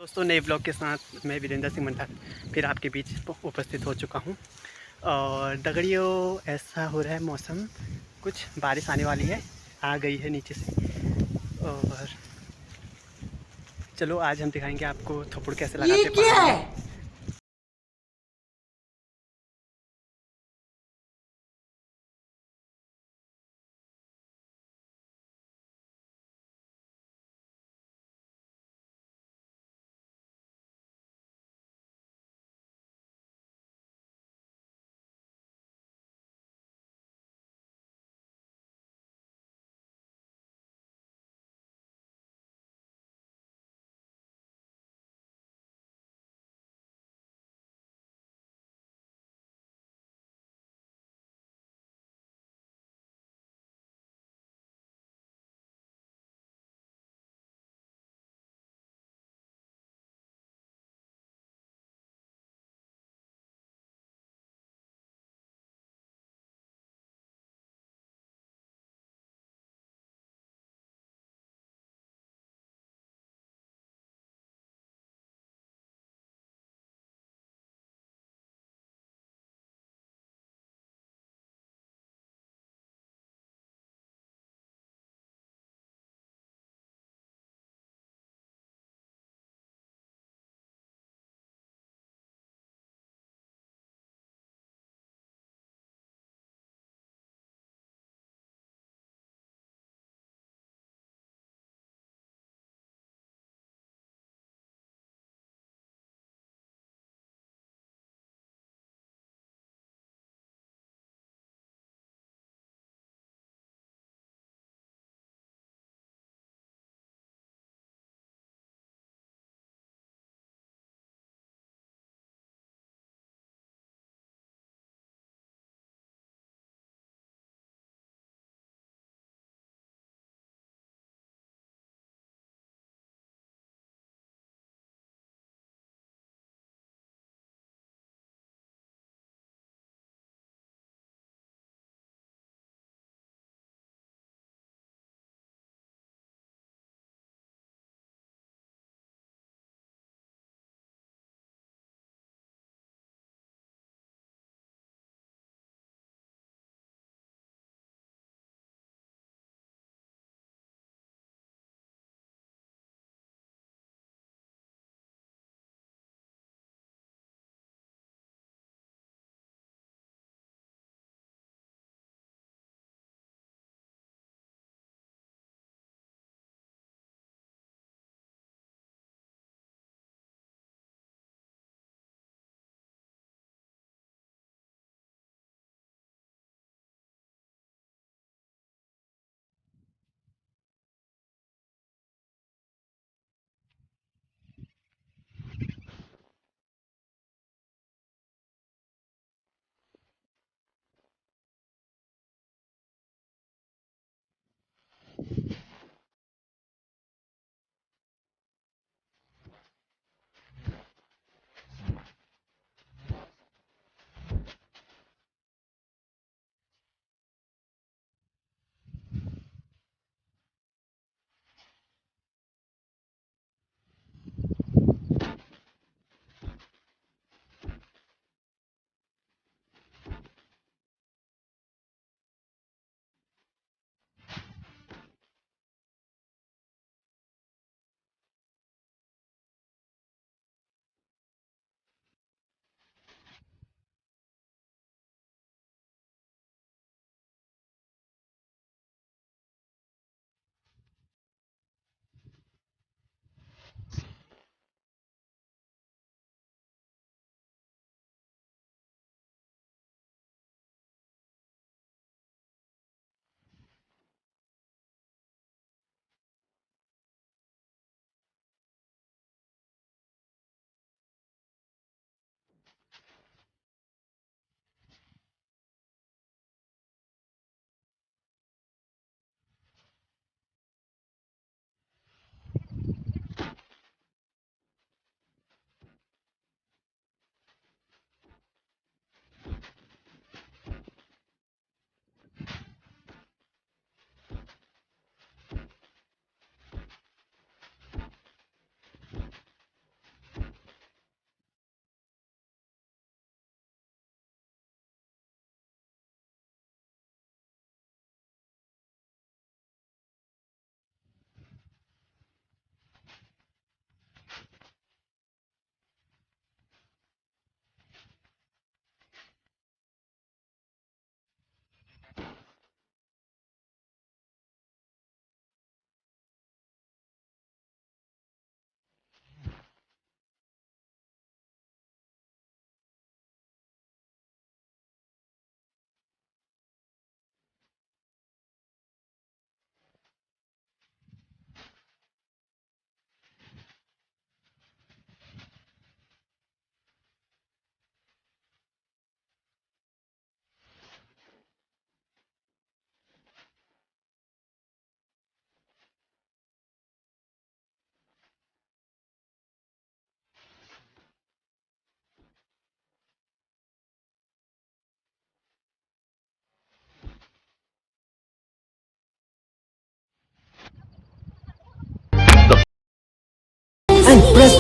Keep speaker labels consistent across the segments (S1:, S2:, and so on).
S1: दोस्तों, नए ब्लॉग के साथ मैं वीरेंद्र सिंह मंडल फिर आपके बीच उपस्थित हो चुका हूँ। और दगड़ियों, ऐसा हो रहा है मौसम, कुछ बारिश आने वाली है, आ गई है नीचे से। और चलो आज हम दिखाएंगे आपको थप्पड़ कैसे
S2: ये
S1: लगाते हैं
S2: क्या
S1: पहाड़ों
S2: है?
S1: में।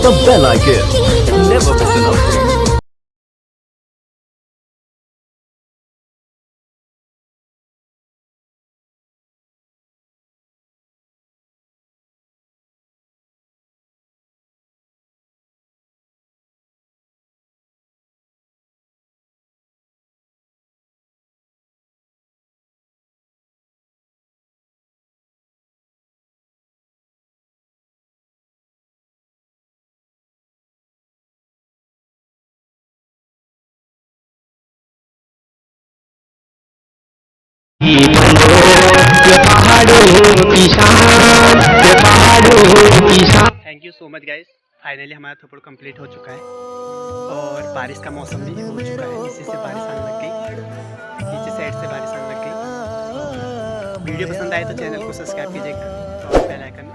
S2: the bell icon. Never miss an update.
S1: Thank you so much guys, finally हमारा थोपड़ कंप्लीट हो चुका है और बारिश का मौसम भी हो चुका है। नीचे से बारिश आने लग गई, नीचे साइड से बारिश आने लग गई। वीडियो पसंद आए तो चैनल को सब्सक्राइब कीजिएगा और बेल आइकन